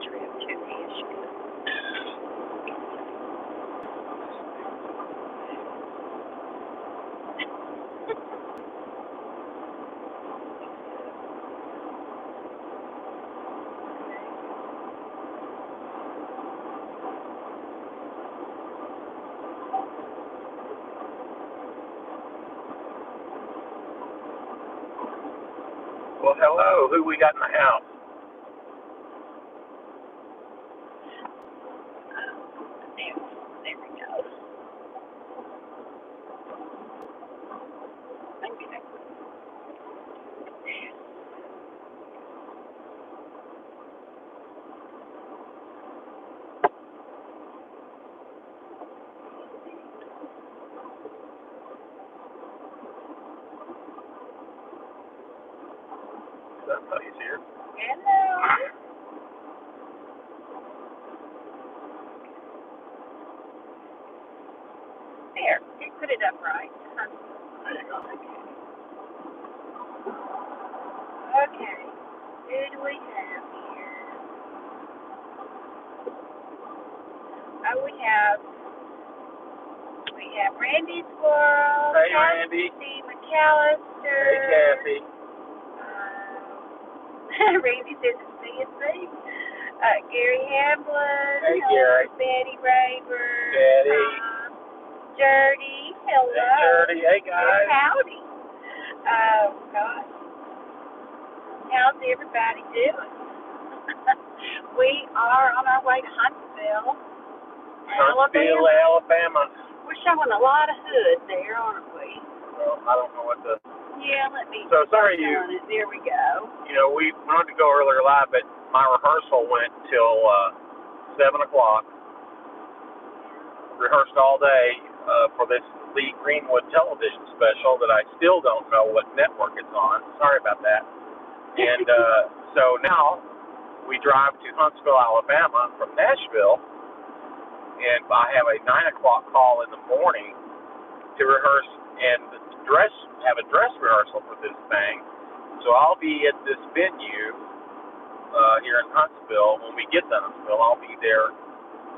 trip to Nashville. Well, hello. Who we got in the house? There we go. Okay. Somebody's here. Hello. There, you put it up right. There you go. Okay. Who do we have here? Oh, we have Randy Squirrel. Hey, Randy. Kathy McAllister. Hey, Kathy. Randy says it's CSC. Gary Hamblin. Hey, Gary. Betty Rayburn. Betty. Dirty. Hello. Hey, Dirty. Hey, guys. Howdy. Oh, gosh. How's everybody doing? We are on our way to Huntsville, Huntsville, Alabama. We're showing a lot of hood there, aren't we? Well, I don't know what the... Yeah, let me... So, sorry you... There we go. You know, we wanted to go earlier live, but my rehearsal went till 7 o'clock. Rehearsed all day for this Lee Greenwood television special that I still don't know what network it's on. Sorry about that. And so now we drive to Huntsville, Alabama from Nashville, and I have a 9 o'clock call in the morning to rehearse and have a dress rehearsal for this thing. So I'll be at this venue here in Huntsville. When we get to Huntsville, I'll be there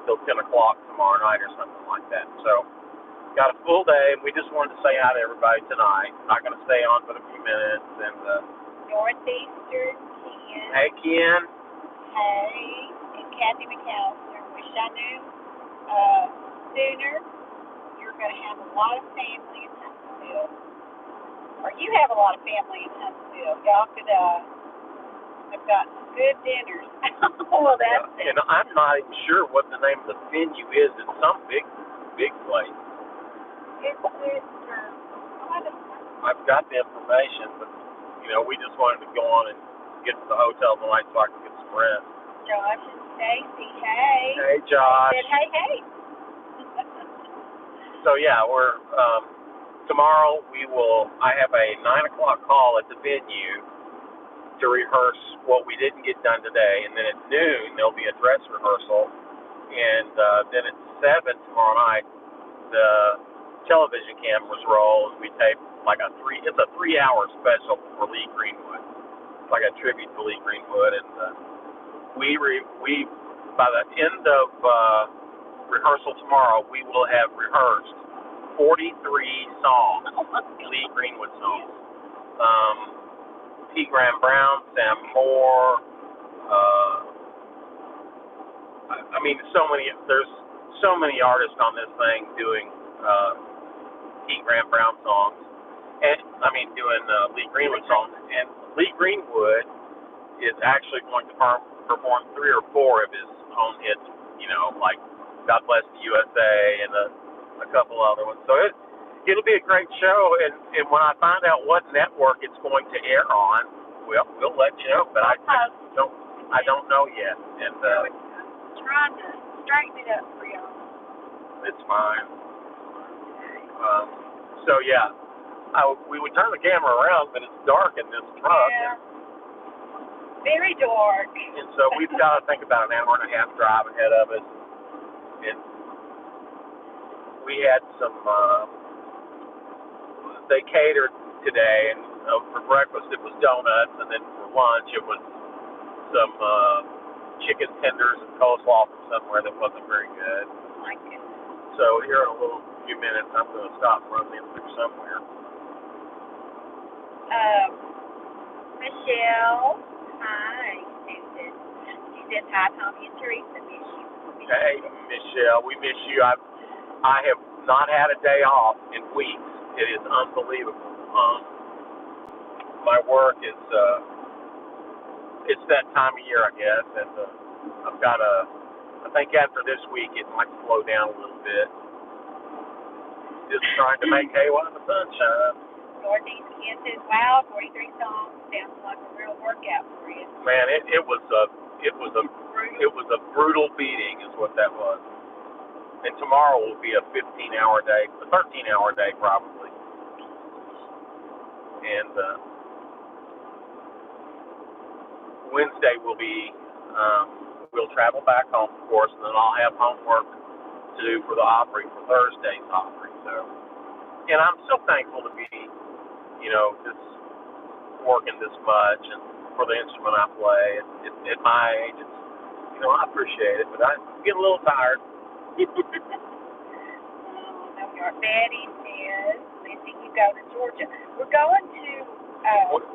till 10 o'clock tomorrow night or something like that. So got a full day, and we just wanted to say hi to everybody tonight. Not going to stay on for a few minutes. And Northeastern Ken. Hey, Ken. Hey, and Kathy McAllister. Wish I knew sooner. You're going to have a lot of family in Huntsville. Or you have a lot of family in Huntsville. Y'all could have got some good dinners. Well, that's it. And I'm not even sure what the name of the venue is. It's some big place. I don't know. I've got the information, but, you know, we just wanted to go on and get to the hotel tonight so I can get some rest. Josh and Stacy, hey. Hey, Josh. I said, hey. So, yeah, we're, tomorrow I have a 9 o'clock call at the venue to rehearse what we didn't get done today, and then at noon there'll be a dress rehearsal, and then at 7 tomorrow night the television cameras roll, and we tape it's a 3-hour special for Lee Greenwood. It's like a tribute to Lee Greenwood, and we by the end of rehearsal tomorrow, we will have rehearsed 43 songs, Lee Greenwood songs. T. Graham Brown, Sam Moore, I mean, there's so many artists on this thing doing T. Graham Brown songs, and doing Lee Greenwood songs. And Lee Greenwood is actually going to perform 3 or 4 of his own hits, you know, like God Bless the USA and a couple other ones. So it'll be a great show, and when I find out what network it's going to air on, we'll let you know. But I don't know yet, and trying to straighten it up for y'all. It's fine. So yeah, we would turn the camera around, but it's dark in this truck. Yeah. Very dark. And so we've got to think about an hour and a half drive ahead of us. And we had some. They catered today, and for breakfast it was donuts, and then for lunch it was some chicken tenders and coleslaw from somewhere that wasn't very good. My goodness. So here in a few minutes, I'm going to stop and run in through somewhere. Michelle, hi, Susan. She says, hi, Tommy and Teresa, miss you. Hey, Michelle, we miss you. I have not had a day off in weeks. It is unbelievable. My work is, it's that time of year, I guess, and I've got I think after this week it might slow down a little bit. Just trying to make hay while the sun shines. Northeast Ken says, wow, 43 songs sounds like a real workout for you. Man, it was a brutal beating, is what that was. And tomorrow will be a 13-hour day probably. And Wednesday will be, we'll travel back home, of course, and then I'll have homework to do for the Opry, for Thursday's Opry. So, and I'm so thankful to be, just working this much and for the instrument I play. At my age, it's, I appreciate it, but I'm getting a little tired. Betty says, Lindsay, you go to Georgia. We're going to...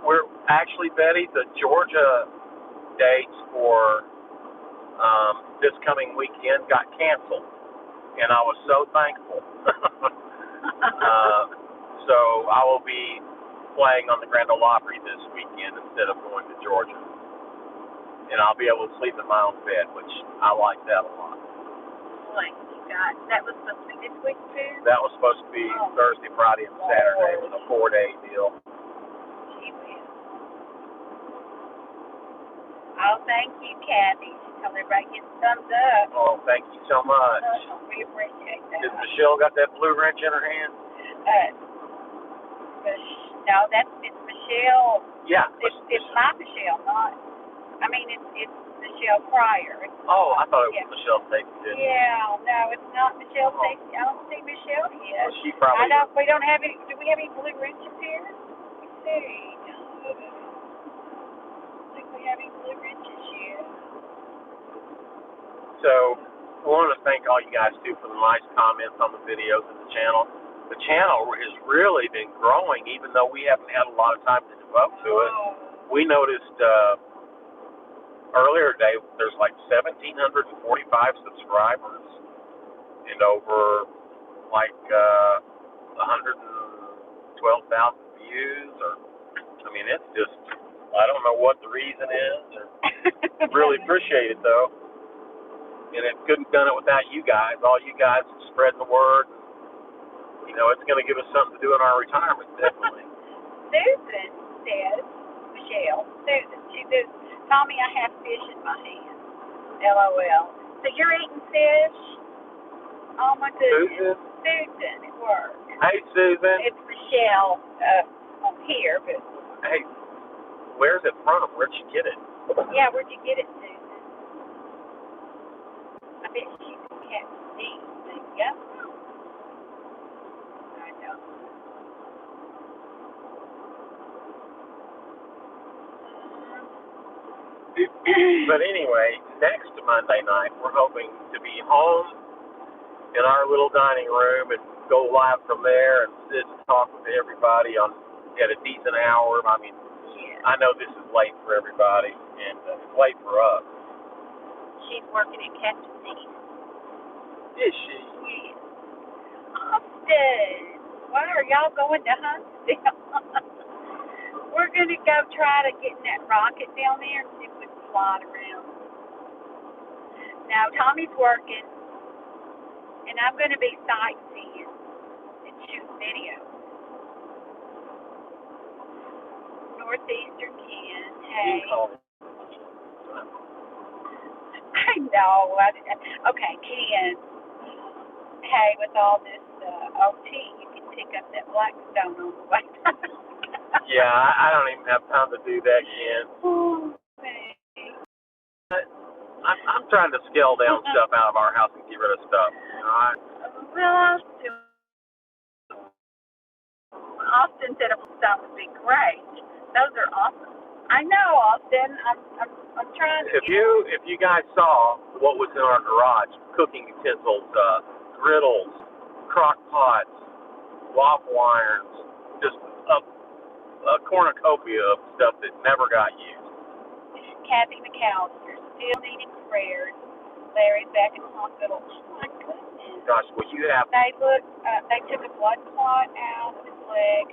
We're actually, Betty, the Georgia dates for this coming weekend got canceled, and I was so thankful. So I will be playing on the Grand Ole Opry this weekend instead of going to Georgia, and I'll be able to sleep in my own bed, which I like that a lot. Like you got, that was supposed to be this week too? That was supposed to be Thursday, Friday, and Saturday. It was a 4-day deal. Gee whiz. Oh, thank you, Kathy. She told everybody to get the thumbs up. Oh, thank you so much. We appreciate that. Has Michelle got that blue wrench in her hand? No, it's Michelle. Yeah. It's my Michelle, not. I mean, it's Michelle Pryor. I thought it was Michelle Stacy too. Yeah, no, it's not Michelle Stacy. I don't see Michelle yet. Well, she probably. We don't have any. Do we have any blue wrenches here? Let's see. I don't think we have any blue wrenches yet. So, I want to thank all you guys too for the nice comments on the videos of the channel. The channel has really been growing, even though we haven't had a lot of time to devote to it. We noticed earlier today there's like 1,745 subscribers and over like 112,000 views. It's just, I don't know what the reason is. Really appreciate it though, and it couldn't have done it without you guys. All you guys spreading the word. It's going to give us something to do in our retirement, definitely. Susan says, Michelle, Susan, she says, Tommy, I have fish in my hand. LOL. So you're eating fish? Oh, my goodness. Susan at work. Hey, Susan. It's Michelle on here, but... Hey, where's it from? Where'd you get it? Yeah, where'd you get it, Susan? I bet she can't see. Yeah. But anyway, next Monday night, we're hoping to be home in our little dining room and go live from there and sit and talk with everybody at a decent hour. I know this is late for everybody, and it's late for us. She's working at Captain C's. Is she? Yes. Austin, why are y'all going to Huntsville? We're going to go try to get in that rocket down there and see if we can fly around. Now, Tommy's working, and I'm going to be sightseeing and shoot videos. Northeastern Ken, hey. I know. Okay, Ken. Hey, with all this OT, you can pick up that Blackstone on the way. Yeah, I don't even have time to do that, Ken. I'm trying to scale down stuff out of our house and get rid of stuff. Well, Austin said that would be great. Those are awesome. I know, Austin. I'm trying to get. If you guys saw what was in our garage, cooking utensils, griddles, crock pots, waffle irons, just a cornucopia of stuff that never got used. Kathy McAllister still needing prayers. Larry's back in the hospital. Oh my goodness. Gosh, well you have. They took a blood clot out of his leg.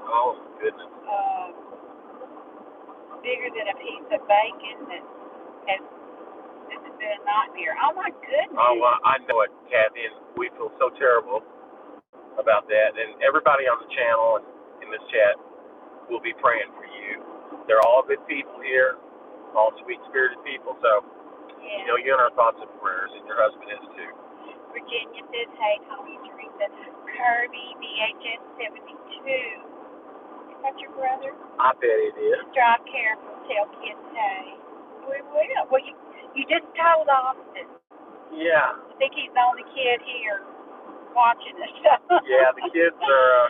Oh goodness. Bigger than a piece of bacon that has. This has been a nightmare. Oh my goodness. Oh, well, I know it, Kathy, and we feel so terrible about that. And everybody on the channel and in this chat will be praying for you. They're all good people here, all sweet-spirited people. So, yeah. you know, you're in our thoughts and prayers, and your husband is too. Virginia says, hey, Tony, Teresa, Kirby, BHS 72. Is that your brother? I bet it is. Drive careful. Tell kids, hey. We will. Well, you just told Austin. Yeah. I think he's the only kid here watching us. Yeah, the kids are.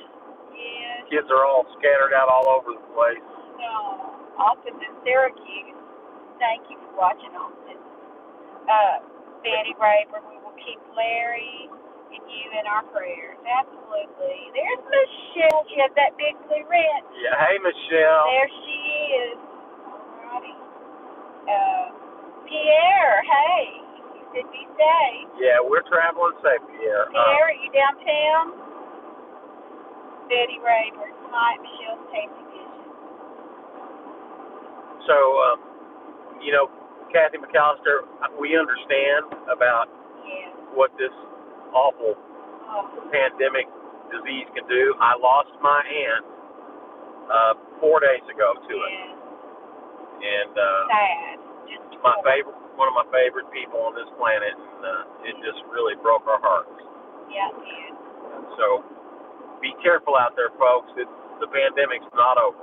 Yes. Kids are all scattered out all over the place. No, Austin's in Syracuse. Thank you for watching, Austin. Betty Rayburn, we will keep Larry and you in our prayers. Absolutely. There's Michelle. She has that big blue red. Yeah. Hey, Michelle. There she is. Alrighty. Pierre, hey. You said be safe. Yeah, we're traveling safe, Pierre. Pierre, are you downtown? Betty Rayburn. Hi, Michelle's tasty dishes. So, you know, Kathy McAllister, we understand about what this awful pandemic disease can do. I lost my aunt 4 days ago to it, and sad. Just one of my favorite people on this planet, and it just really broke our hearts. Yeah, it did. So, be careful out there, folks. The pandemic's not over.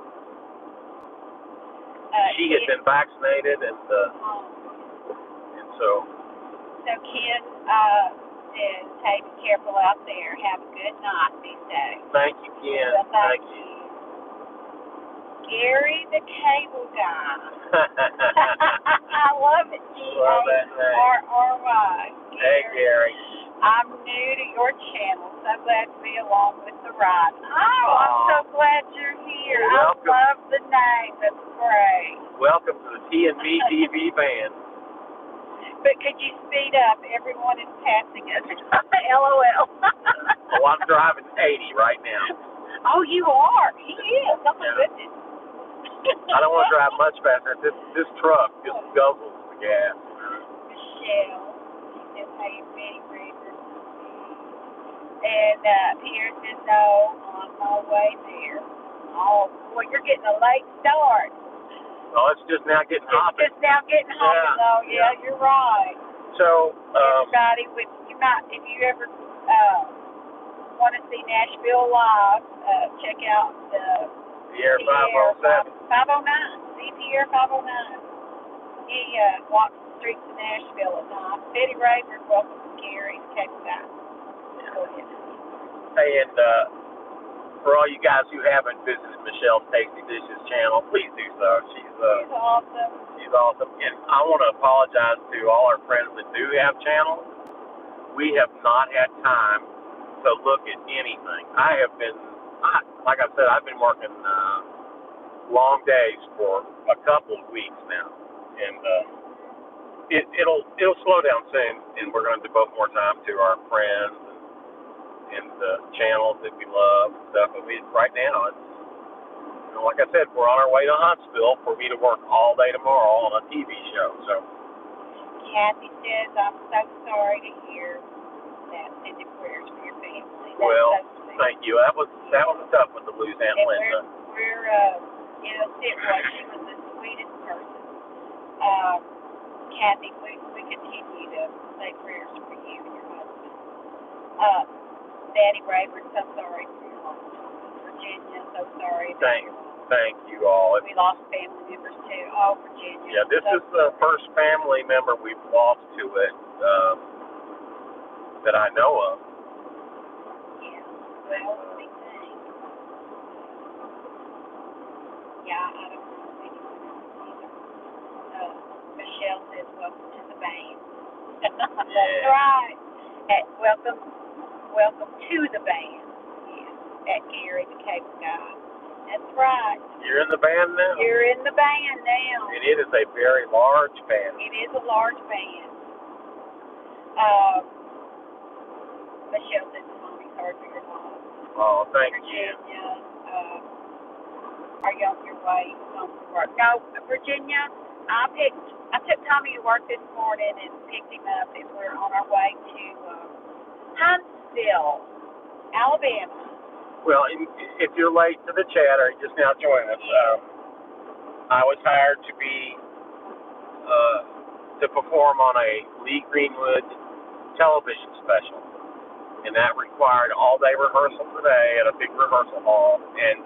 She had been vaccinated, and so. So Ken says, "Hey, be careful out there. Have a good night. Be safe." Thank you, Ken. Well, thank you. Gary, the cable guy. I love it. Love that name. G-A-R-R-Y. Hey, Gary. I'm new to your channel. So glad to be along with the ride. Oh, I'm so glad you're here. Welcome. I love the name. That's great. Welcome to the T&Me TV band. But could you speed up? Everyone is passing us. LOL. Well, I'm driving 80 right now. Oh, you are? He is. Oh, my goodness. I don't want to drive much faster. This truck just guzzles the gas. Michelle. She says, hey, Betty Reaver. And Pierre says, no, on my way there. Oh, boy, you're getting a late start. Oh, it's just now getting hopping. It's just now getting hopping, though. Yeah, you're right. So, everybody, if you ever want to see Nashville live, check out the Pierre 507. 509. See Pierre 509. He walks the streets of Nashville at night. Betty Rayburn, welcome to Gary. Cable guy. Go ahead. Hey, and for all you guys who haven't visited Michelle's Tasty Dishes channel, please do so. She's awesome. She's awesome. And I want to apologize to all our friends that do have channels. We have not had time to look at anything. Like I said, I've been working long days for a couple of weeks now, and it'll slow down soon, and we're going to devote more time to our friends and the channels that we love and stuff. But right now, it's, like I said, we're on our way to Huntsville for me to work all day tomorrow on a TV show. So, Kathy says, I'm so sorry to hear that. Sending prayers for your family. Well, thank you. That was a tough one to lose Aunt Linda. We're it was. She was the sweetest person. Kathy, we continue to say prayers for you and your husband. Daddy Rayburn, so sorry for your loss. Virginia, so sorry. Thank you all. We lost family members too. Oh, Virginia. Yeah, this is the first family member we've lost to it that I know of. Yeah. Well, we think. Yeah, I don't know. Welcome to the band. Yes, at Gary the Cable Guy. That's right. You're in the band now? You're in the band now. And it is a very large band. It is a large band. Michelle said Tommy's hard for your mom. Oh, thank Virginia, you. Are you on your way home from work? No, Virginia, I took Tommy to work this morning and picked him up, and we're on our way to Huntsville, Alabama. Well, if you're late to the chat or you just now joining us, I was hired to be to perform on a Lee Greenwood television special, and that required all-day rehearsal today at a big rehearsal hall. And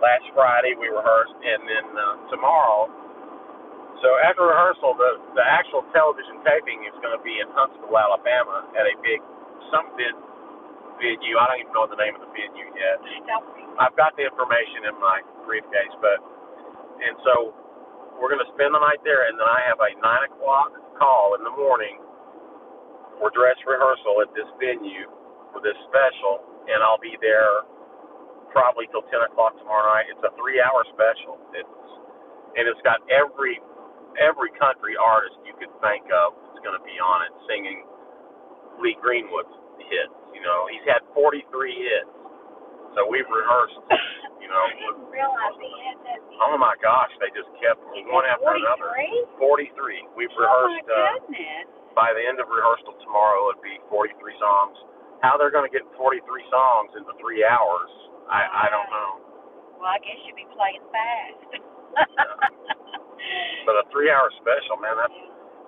last Friday we rehearsed, and then tomorrow. So after rehearsal, the actual television taping is going to be in Huntsville, Alabama, at a big venue. I don't even know the name of the venue yet. I've got the information in my briefcase, and so we're going to spend the night there, and then I have a 9 o'clock call in the morning for dress rehearsal at this venue for this special, and I'll be there probably till 10 o'clock tomorrow night. It's a 3-hour special. It's got every country artist you could think of is going to be on it singing Lee Greenwood's hits. You know, he's had 43 hits. So we've rehearsed, you know. I didn't realize he had that many. Oh my gosh, they just kept one after another. 43? We've rehearsed. Oh my goodness. By the end of rehearsal tomorrow, it'll be 43 songs. How they're going to get 43 songs into 3 hours, I don't know. Well, I guess you'll be playing fast. But a 3-hour special, man,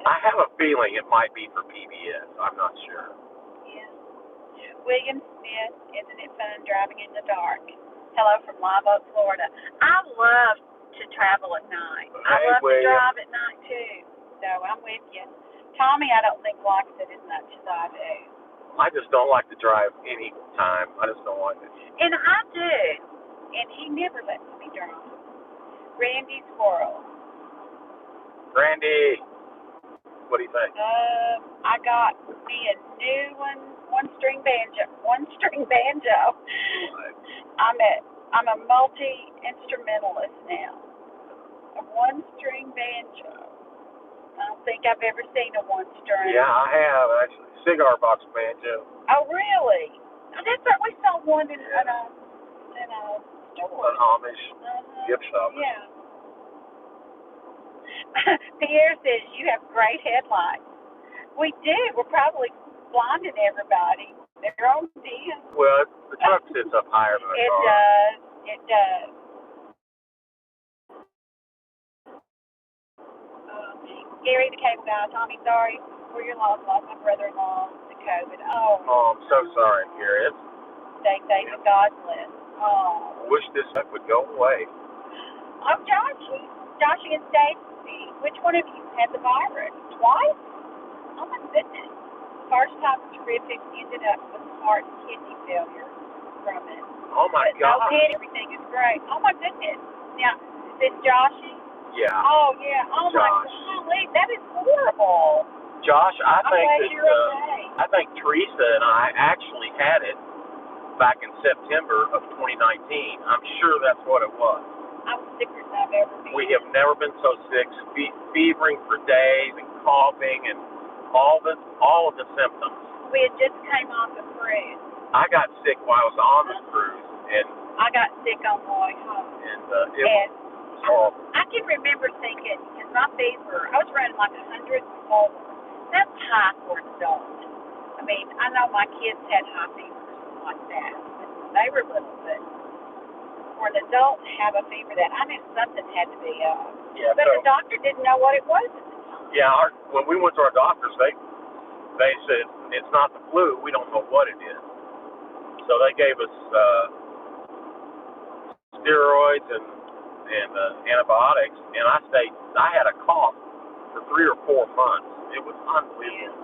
I have a feeling it might be for PBS. I'm not sure. Yeah. William Smith, isn't it fun driving in the dark? Hello from Live Oak, Florida. I love to travel at night. I love to drive at night too. So I'm with you. Tommy, I don't think likes it as much as I do. I just don't like to drive any time. I just don't like it. And I do. And he never lets me drive. Randy Squirrel. Randy, what do you think? I got me a new one-string banjo. I'm a multi-instrumentalist now. A one-string banjo. I don't think I've ever seen a one-string. Yeah, I have actually. Cigar box banjo. Oh, really? That's right. We saw one in a store. An Amish gift shop. Yeah. Pierre says you have great headlights. We do. We're probably blinding everybody. They're on dim. Well, the truck sits up higher than the car. It does. Gary the Cable Guy. Tommy, sorry for your loss. Lost my brother-in-law to COVID. Oh, I'm so sorry, Gary. Stay safe and God bless. Oh. Wish this would go away. Oh, Joshy and Stacy, which one of you had the virus? Twice? Oh my goodness. First time was terrific. Ended up with heart and kidney failure from it. Oh my God. No, everything is great. Oh my goodness. Now, is this Joshy? Yeah. Oh yeah. Oh Josh. my golly, that is horrible. Josh, I think Teresa and I actually had it back in September of 2019. I'm sure that's what it was. I was sicker than I've ever been. We have never been so sick, fevering for days and coughing and all of the symptoms. We had just came off the cruise. I got sick while I was on the cruise, and I got sick on the way home. And it was horrible. I can remember thinking, because my fever, I was running like 104. That's high for an adult. I mean, I know my kids had high fevers like that. They were little, but for an adult to have a fever that, I knew something had to be up. Yeah, but the doctor didn't know what it was at the time. Yeah, when we went to our doctors, they said, it's not the flu, we don't know what it is. So they gave us steroids and antibiotics, and I had a cough for 3 or 4 months. It was unbelievable.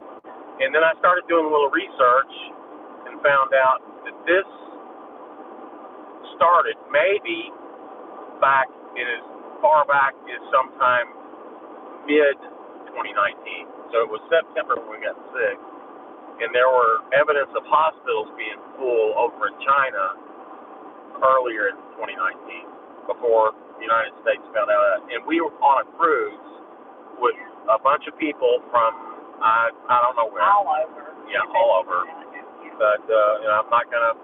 And then I started doing a little research and found out that this started maybe back in as far back as sometime mid-2019. So it was September when we got sick. and there were evidence of hospitals being full over in China earlier in 2019, before the United States found out. And we were on a cruise with a bunch of people from I don't know where. All over. Yeah, all over. But I'm not gonna.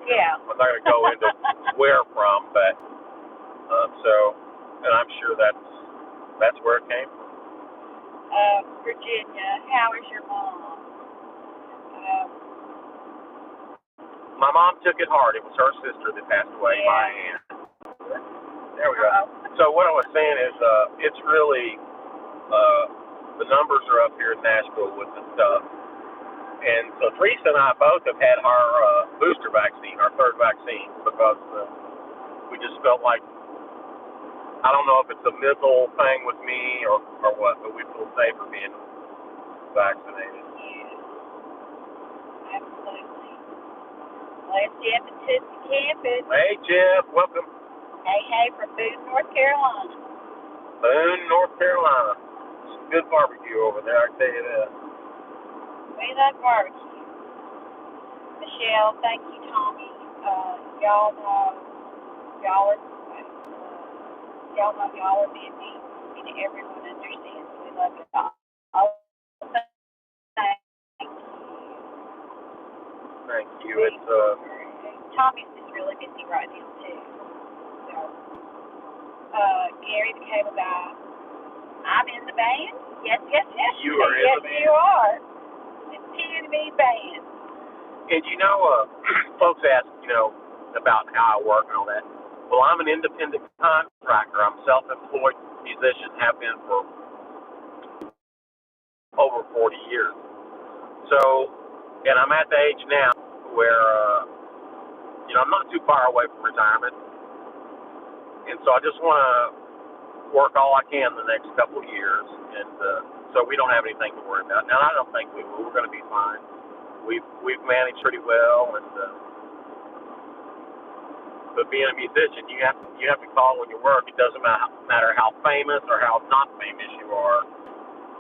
Yeah. I'm not gonna go into where from, but and I'm sure that's where it came from. Virginia, how is your mom? My mom took it hard. It was her sister that passed away, my aunt. There we go. So what I was saying is, it's really, the numbers are up here in Nashville with the stuff. And so Teresa and I both have had our booster vaccine, our third vaccine, because we just felt like, I don't know if it's a mental thing with me or what, but we feel safer being vaccinated. Yeah, absolutely. Well, it's Jeff and Tootsie Campus. Hey, Jeff, welcome. Hey, from Boone, North Carolina. Boone, North Carolina. Some good barbecue over there, I can tell you that. We love barbecue. Michelle, thank you, Tommy. Y'all know y'all are busy, and everyone understands we love y'all. Thank you. It's Tommy's just really busy right now too. So, Gary, the cable guy. I'm in the band. Yes. You are in the band. Yes, you are. The T&Me band. And folks ask, about how I work and all that. Well, I'm an independent contractor. I'm a self-employed musician, have been for over 40 years. So, and I'm at the age now where, I'm not too far away from retirement. And so I just want to work all I can the next couple of years. And so we don't have anything to worry about. Now, I don't think we will. We're going to be fine. We've managed pretty well. And but being a musician, you have to call when you work. It doesn't matter how famous or how not famous you are.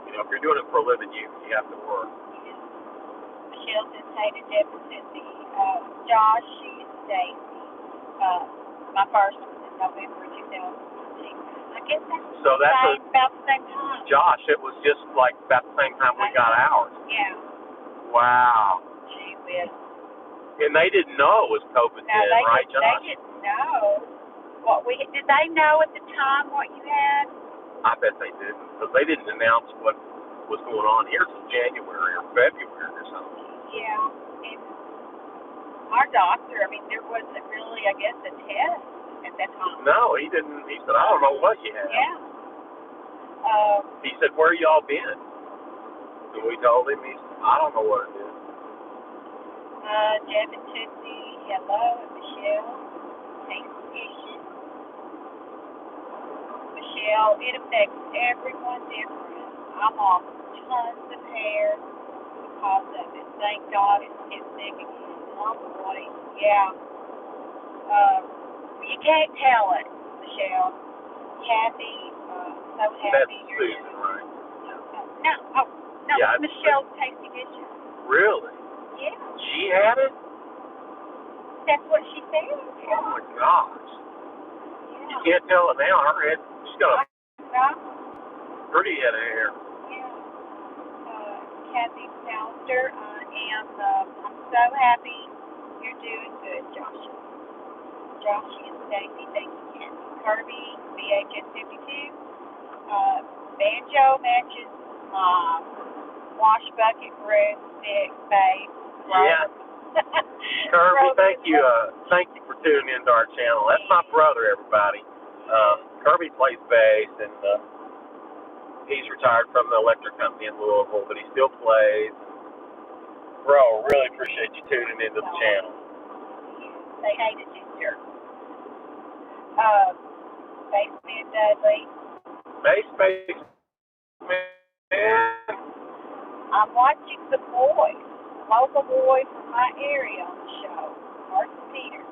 If you're doing it for a living, you have to work. Michelle says, hey to Jeff and Cindy. Josh, she's Stacy. My first one was in November 2014. I guess that's about the same time. Josh, it was just like about the same time we got ours. Yeah. Wow. Gee whiz. And they didn't know it was COVID then, right, Josh? They didn't know. Did they know at the time what you had? I bet they didn't, because they didn't announce what was going on here till January or February or something. Yeah. And our doctor, there wasn't really, I guess, a test at that time. No, he didn't. He said, I don't know what you have. Yeah. He said, where y'all been? And we told him, he said, I don't know what it is. Jeff and Tootsie, hello, and Michelle. Thanks for fishing. Michelle, it affects everyone different. I'm off tons of hair because of it. Thank God it's sick again. Oh boy, yeah. You can't tell it, Michelle. Kathy, so happy That's you're Susan, right? No, yeah, Michelle's tasty dishes. Really? Yeah. She had it? That's what she said. Oh my gosh. Yeah. You can't tell it now. Her head, she's got a pretty head of hair. Yeah. Kathy Sounder, I'm so happy you're doing good, Josh. Josh and Stacy, thank you, Kathy. Kirby, BHS 52. Banjo matches mom. Wash bucket, broom, stick, babe. Yeah. Kirby, thank you for tuning into our channel. That's my brother, everybody. Kirby plays bass, and he's retired from the electric company in Louisville, but he still plays. Bro, really appreciate you tuning into the channel. Say hey to Ginger. Bassman Dudley. Bass, man. I'm watching The Boys, local boy from my area on the show, Carson Peters.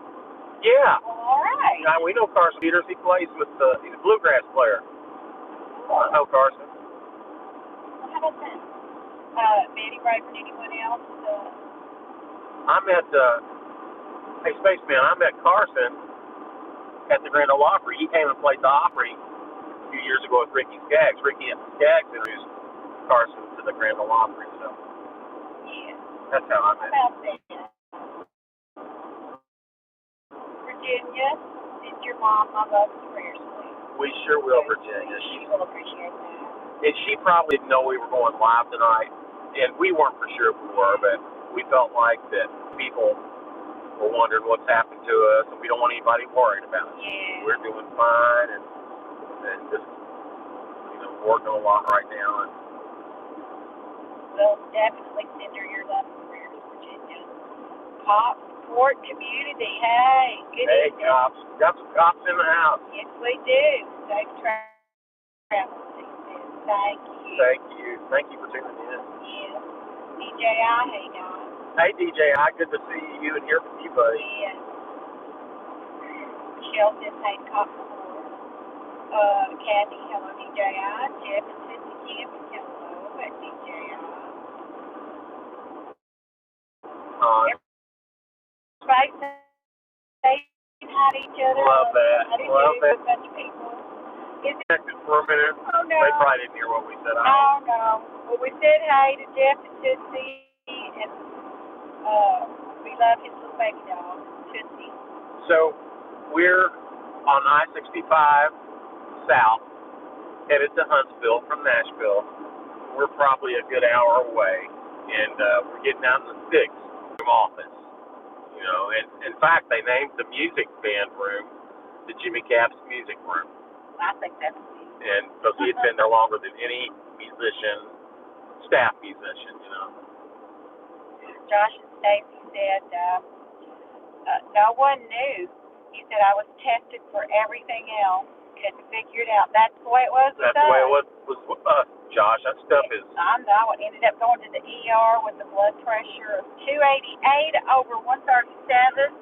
Yeah. All right. Yeah, we know Carson Peters. He plays with he's a bluegrass player. I know Carson. Well, how about that? Betty Raven, anyone else? I met, hey, Spaceman, I met Carson at the Grand Ole Opry. He came and played the Opry a few years ago with Ricky Skaggs. Ricky and Skaggs introduced Carson to the Grand Ole Opry, so Yeah. that's how I met him. About that. Virginia, send your mom my love and prayers, please. We sure will, Virginia. She will appreciate that. And she probably didn't know we were going live tonight, and we weren't for sure if we were, but we felt like that people were wondering what's happened to us, and we don't want anybody worried about it. Yeah. We're doing fine, and just, working a lot right now. And we'll definitely send her your love and prayers, Virginia. Pop support community. Hey, good evening. Hey, cops. Got some cops in the house. Yes, we do. Safe travel. Thank you. Thank you for tuning in. Yes. DJI, hey, guys. Hey, DJI. Good to see you and hear from you, buddy. Yes. Michelle says, hey, cop support. Kathy, hello, DJI. Jeff and Sissy Camping, hello at DJI. Everybody saying hi to each other. Love that. I do Love too, that. a bunch of people. Connected for a minute. Oh, no. They probably didn't hear what we said. Oh, no. Well, we said hi to Jeff and Tootsie, and we love his little baby dog, Tootsie. So, we're on I-65 south, headed to Huntsville from Nashville. We're probably a good hour away, and we're getting out in the 6th office. And in fact, they named the music band room the Jimmy Cap's music room. I think that's neat. And because he had been there longer than any musician, staff musician, Josh and Stacy said, no one knew. He said, I was tested for everything else. Couldn't figure it out. That's the way it was with us. That's the way it was with us, Josh. That stuff is... I know. I ended up going to the ER with a blood pressure of 288 over 137.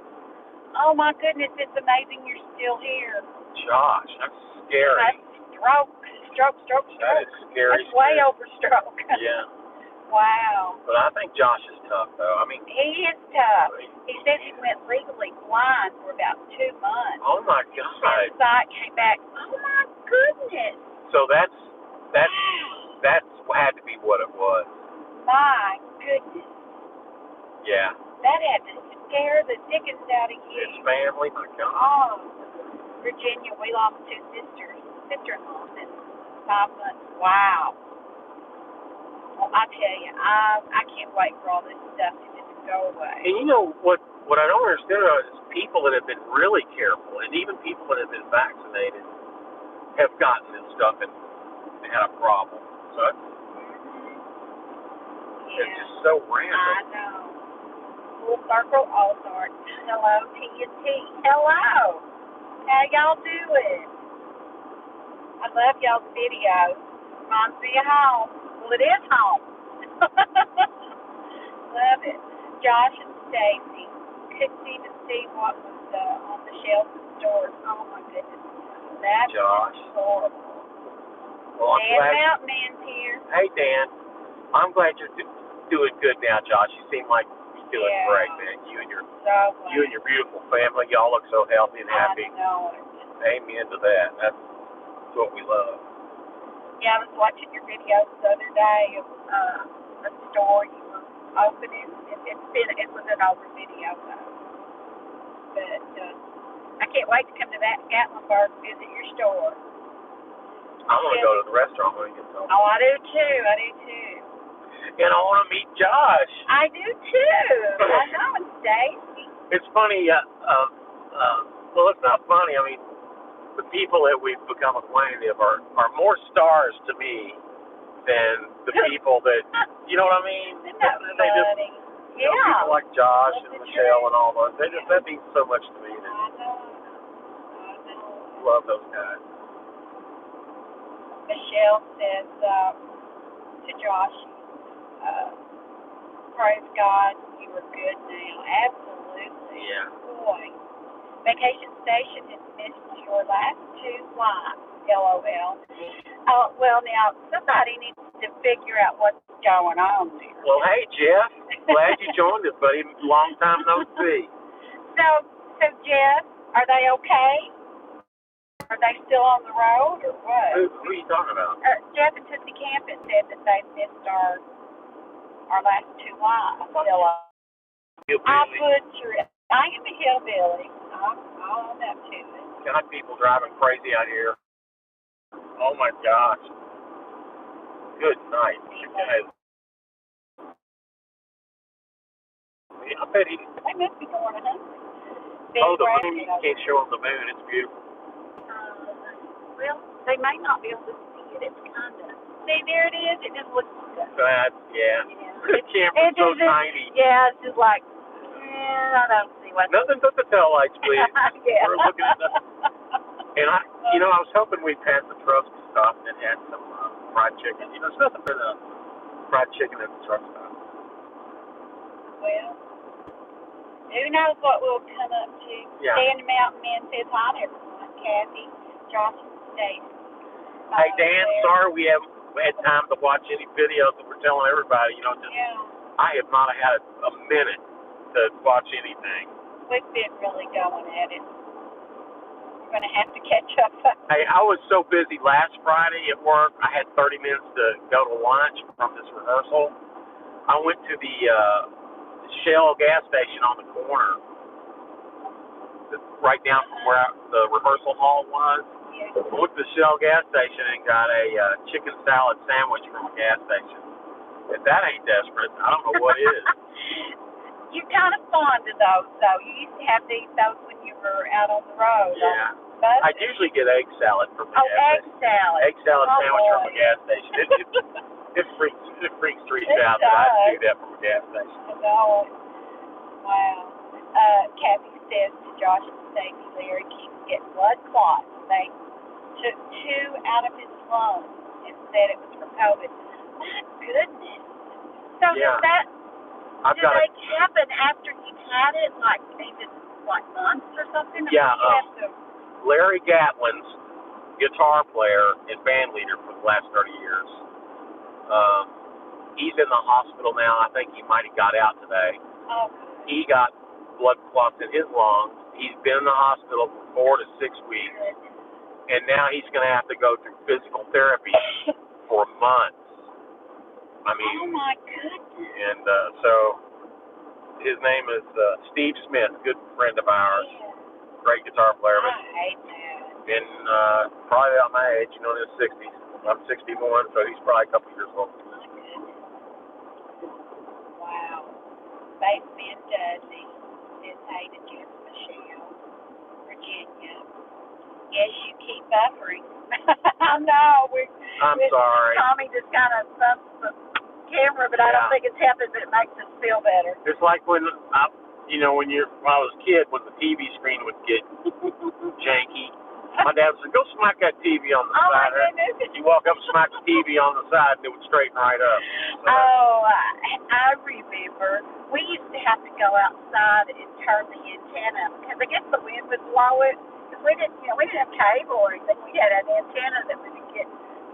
Oh, my goodness. It's amazing you're still here. Josh, that's scary. That's stroke. That is scary. That's way over stroke. Yeah. Wow. But I think Josh is tough, though. I mean... He is tough. He said he went legally blind for about 2 months. Oh, my God. His sight came back. Oh, my goodness. So that's had to be what it was. My goodness. Yeah. That had to scare the dickens out of you. His family, my God. Oh, Virginia, we lost 2 sister-in-laws in 5 months. Wow. Well, I tell you, I can't wait for all this stuff to just go away. And what I don't understand is people that have been really careful, and even people that have been vaccinated, have gotten this stuff and had a problem. So it's just so random. I know. Full Circle All-Stars. Hello, T&T. Hello. How y'all doing? I love y'all's videos. Reminds me of home. Well, it is home. Love it. Josh and Stacy couldn't even see what was on the shelves in stores. Oh, my goodness. That's horrible. Well, Dan Mountain here. Hey, Dan. I'm glad you're doing good now, Josh. You seem like you're doing great, man. You and your beautiful family, y'all look so healthy and happy. I know it. Amen to that. That's what we love. Yeah, I was watching your videos the other day of a store you were opening. It was an older video, though. But I can't wait to come to that Gatlinburg and visit your store. I want to go to the restaurant when we get home. Oh, I do too. And I want to meet Josh. I do too. I know, and Stacy. It's funny. Well, it's not funny. I mean, the people that we've become acquainted with are more stars to me than the people that, you know what I mean? Isn't that funny? People like Josh and Michelle and all those. That means so much to me. I know. Love those guys. Michelle says to Josh, praise God, you are good now. Absolutely. Yeah. Boy. Vacation Station has missed your last 2 flights. LOL. Well, now, somebody needs to to figure out what's going on there. Well, hey, Jeff. Glad you joined us, buddy. Long time no see. So Jeff, are they okay? Are they still on the road or what? Who are you talking about? Jeff and Tootsie Campin said that they missed our last 2 lives. I butcher it. I am a hillbilly. I'll own up to it. Got people driving crazy out here. Oh my gosh. Good night. I bet he. They must be going to Huntsville. Oh, the moon. You can't show them the moon. It's beautiful. Well, they may not be able to see it. It's kind of. See, there it is. It just looks good. Yeah. The camera's so tiny. Yeah, it's just like, I don't see what's. Nothing but the tail lights, please. Yeah. We're looking at nothing. And I was hoping we'd pass the truck stop and had some fried chicken. There's nothing for the fried chicken at the truck stop. Well, who knows what we'll come up to. Yeah. Dan the Mountain Man says hi to everyone. Kathy, Josh, and Stacy. Hey, Dan, sorry we haven't had time to watch any videos that we're telling everybody. I have not had a minute to watch anything. We've been really going at it. We're going to have to catch up. Hey, I was so busy last Friday at work, I had 30 minutes to go to lunch from this rehearsal. I went to the Shell gas station on the corner, right down from where the rehearsal hall was. Yeah. I went to the Shell gas station and got a chicken salad sandwich from a gas station. If that ain't desperate, I don't know what is. You're kind of fond of those, though. You used to have to eat those when you were out on the road. Yeah. I usually get egg salad from the gas egg station. Salad. Egg salad sandwich from a gas station. It freaks Teresa out that I do that from a gas station. I know. Wow. Kathy says to Josh and Stacey, Larry keeps getting blood clots. They took 2 out of his lungs and said it was from COVID. My goodness. So yeah. do they happen after you've had it, like even like months or something? Yeah. Larry Gatlin's guitar player and band leader for the last 30 years. He's in the hospital now. I think he might have got out today. Oh. He got blood clots in his lungs. He's been in the hospital for 4 to 6 weeks. And now he's going to have to go through physical therapy for months. I mean. Oh, my goodness. And so his name is Steve Smith, good friend of ours. Yeah. Great guitar player. I hate that. And probably about my age, in his 60s. I'm 61, so he's probably a couple years old. Wow. Baseman Dudley says hey to Jeff Michelle, Virginia. Yes, you keep buffering. I know. I'm sorry. Tommy just kind of bumps the camera, but I don't think it's helping, but it makes us feel better. It's like when I was a kid, when the TV screen would get janky. My dad would say, go smack that TV on the side. Oh, my goodness. You walk up and smack the TV on the side, and it would straighten right up. So, I remember. We used to have to go outside and turn the antenna, because I guess the wind would blow it. Because we didn't have cable or anything. We had an antenna that we would get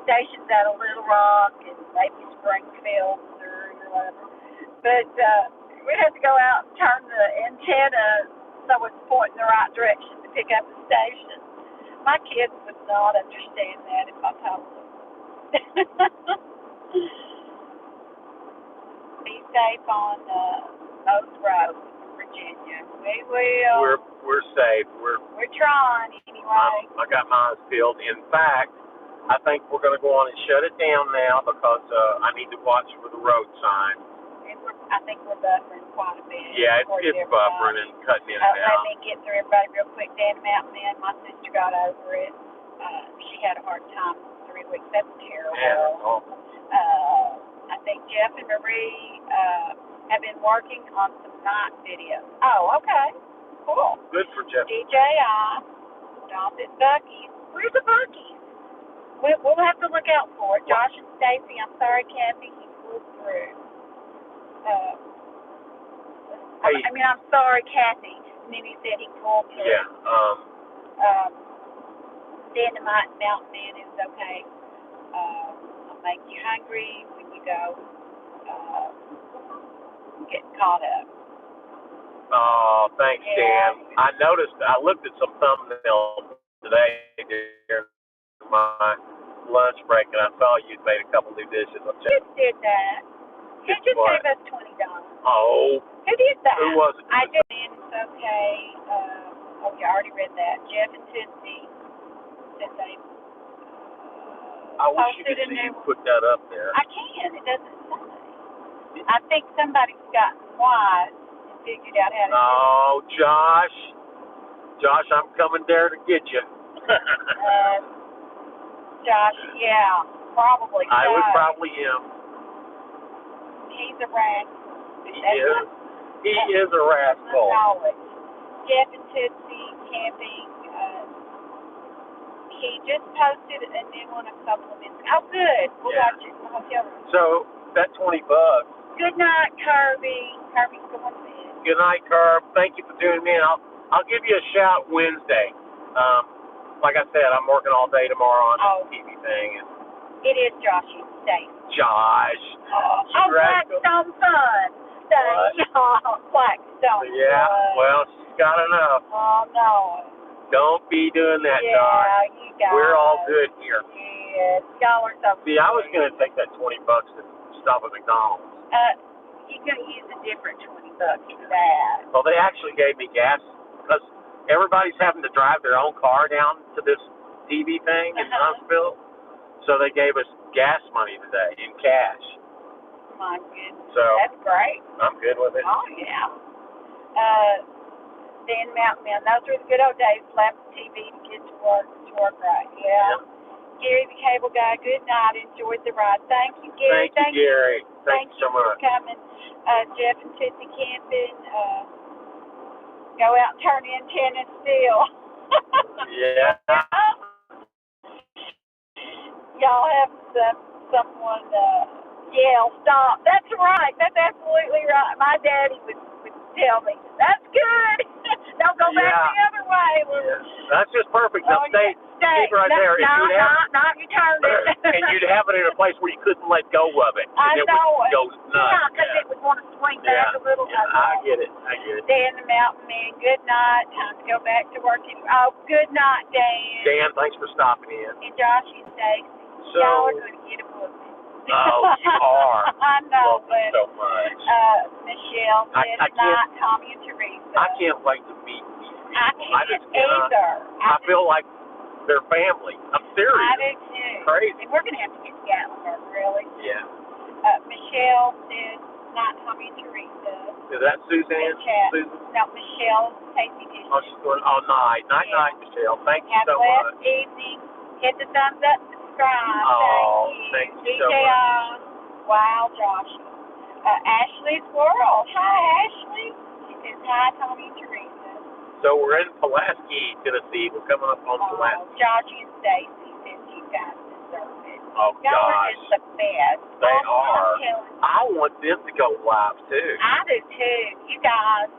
stations out of Little Rock and maybe Springfield, Missouri, or whatever. But we had to go out and turn the antenna so it's pointing the right direction to pick up the station. My kids would not understand that if I told them. Be safe on those roads, Virginia. We will. We're safe. We're trying anyway. I got my eyes peeled. In fact, I think we're going to go on and shut it down now because I need to watch for the road sign. And I think we're buffering quite a bit. Yeah, it's buffering and cutting in and out. Let me get through everybody real quick. Dan Mountain Man, my sister got over it. She had a hard time 3 weeks. That's terrible. Yeah, that's awful. I think Jeff and Marie have been working on some night videos. Oh, okay. Cool. Good for Jeff. DJI. Stop at Buc-ee's. Where's the Buc-ee's? We'll have to look out for it. Josh and Stacy, I'm sorry, Kathy, he pulled through. I'm sorry, Kathy. And then he said he pulled through. Yeah. Dan the Mountain Man is okay. I'm don't make you hungry when you go get caught up. Oh, thanks, Yeah. Dan. I noticed. I looked at some thumbnails today during my lunch break, and I saw you'd made a couple new dishes. Who did that? Who just What? gave us $20? Oh, Who did that? who was it? I did. It's okay. You already read that. Jeff and Tootsie said they I wish you posted could a see new you put that up there. I can. It doesn't say. I think somebody's gotten wise and figured out how to do it. Oh, Josh, I'm coming there to get you. Josh, yeah, probably. I so. would probably am. He's a rat. He is a rascal. Knowledge. Jeff and Tootsie camping. He just posted a new one a couple of minutes ago. Oh, good. We'll watch it in the hotel room. So that $20. Good night, Kirby. Kirby's going to bed. Good night, Curb. Thank you for tuning in. I'll give you a shout Wednesday. Like I said, I'm working all day tomorrow on this TV thing. And it is Joshy. Stay. Josh. Blackstone Fun. Stay. Blackstone. Yeah. Well, she's got enough. Oh no. Don't be doing that, Josh. Yeah, you guys. We're all good here. Yes, y'all are so See, I was going to take that $20 to stop at McDonald's. You could use a different $20 for that. Well, they actually gave me gas because everybody's having to drive their own car down to this TV thing in Huntsville. So they gave us gas money today in cash. My goodness. So that's great. I'm good with it. Oh, yeah. Dan Mountain Man, those were the good old days. Slap the TV to get to work right. Yeah. Gary the Cable Guy, good night. Enjoyed the ride. Thank you, Gary. Thank you, Gary. Thank you so much. Thank you for coming. Jeff and Tootsie camping. Go out and turn in 10 and steal. Yeah. Y'all have someone yell, stop. That's right. That's absolutely right. My daddy would tell me, that's good. Don't go back the other way. That's just perfect. Now stay keep right there. Not you turned it. And you'd have it in a place where you couldn't let go of it. I know it. Go nuts. Yeah, because it would want to swing back a little. Yeah, I get it. Dan the Mountain Man, good night. Time to go back to work. Oh, good night, Dan. Dan, thanks for stopping in. And Josh and Stacy. So, y'all are going to get a book. Oh, you are. I know, Love you so much. Michelle said not Tommy and Teresa. I can't wait to meet these people. I can't either. I feel like they're family. I'm serious. I do too. Crazy. And we're going to have to get to Gatlinburg, really. Yeah. Michelle said not Tommy and Teresa. Is that Suzanne? Susan? No, Michelle Tasty Dishes. Oh, she's going all night. Night, Michelle. Thank you so much. Have a blessed evening. Hit the thumbs up. Subscribe. Oh, thank you so much. Wow, Josh. Ashley's World. Hi, Ashley. She says hi, Tommy and Teresa. So we're in Pulaski, Tennessee. We're coming up on Pulaski. Josh and Stacy says you guys deserve it. Oh, y'all gosh. are just the best. They are. I want them to go live, too. I do, too. You guys.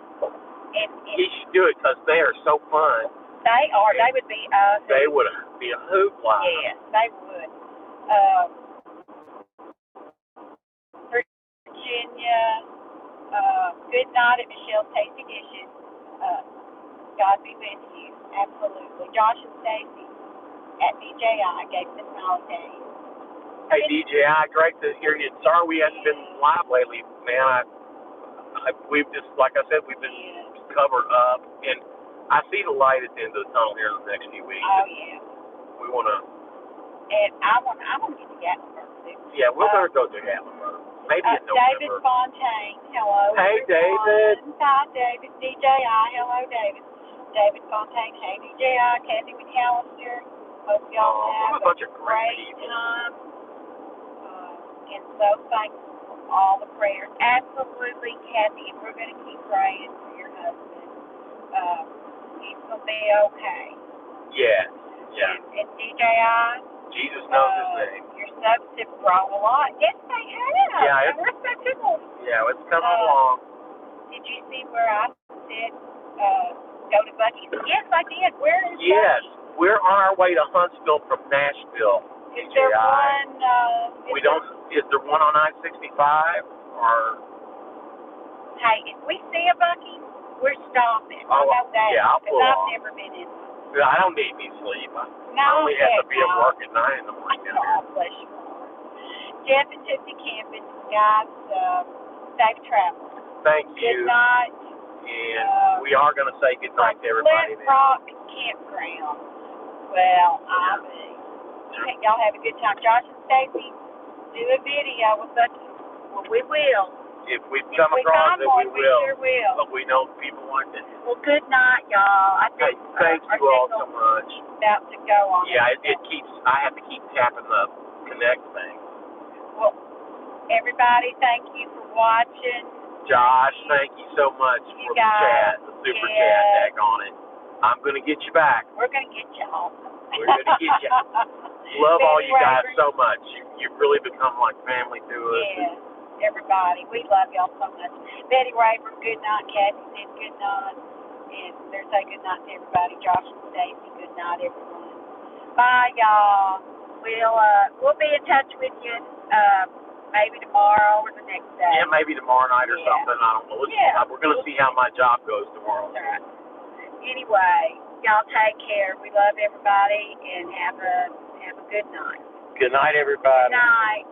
You should do it because they are so fun. They are. They would be a hoot. They would be a hoot live. Yes, they would. Virginia, good night at Michelle's Tasty Dishes. God be with you. Absolutely. Josh and Stacy at DJI gave them holidays. Hey, DJI, great to hear you. Sorry we haven't been live lately, man. We've just, like I said, we've been covered up, and I see the light at the end of the tunnel here in the next few weeks. Oh, yeah. We want to. And I want to get to Gatlinburg, too. Yeah, we'll better go to Gatlinburg. Maybe in November. David Fontaine, hello. Hey, David. Hi, David. DJI, hello, David. David Fontaine, hey, DJI. Kathy McAllister. Hope y'all have a bunch of great time. And so thankful for all the prayers. Absolutely, Kathy, and we're going to keep praying for your husband. He's going to be okay. Yeah. And DJI. Jesus knows his name. Your subs have grown a lot. Yes, they have. Yeah, we're so tickled. Yeah, it's coming along. Did you see where I said go to Bucky's? Yes, I did. Where is Yes, Bucky's? we're on our way to Huntsville from Nashville. Is there one? Is there one on I-65 or? Hey, if we see a Buc-ee's, we're stopping. Oh, I know that. yeah, I'll pull I've off. never been in one. I don't need any sleep. I only have to be at work at 9 in the morning down here. Oh, bless you. Jeff and Tootsie Camping, guys, safe travels. Thank Good you. night. And we are going to say good night to everybody. Flint Rock Campground. Well, I mean, y'all have a good time. Josh and Stacy, do a video with us. Well, we will. If we come across it, we will. We sure will. But we know people want it. Well, good night, y'all. I think thank you all so much. About to go on. Yeah, it keeps. I have to keep tapping the connect thing. Well, everybody, thank you for watching. Josh, thank you so much for the chat, the super chat. Daggone it. I'm gonna get you back. We're gonna get you home. We're gonna get you. Love all you guys so much. You've really become like family to us. Yeah. Everybody, we love y'all so much. Betty Rayburn, good night. Kathy said good night. And they're saying good night to everybody. Josh and Stacy, good night, everyone. Bye, y'all. We'll be in touch with you maybe tomorrow or the next day. Yeah, maybe tomorrow night or something. I don't know. We're going to see how my job goes tomorrow. That's right. Anyway, y'all take care. We love everybody and have a good night. Good night, everybody. Good night.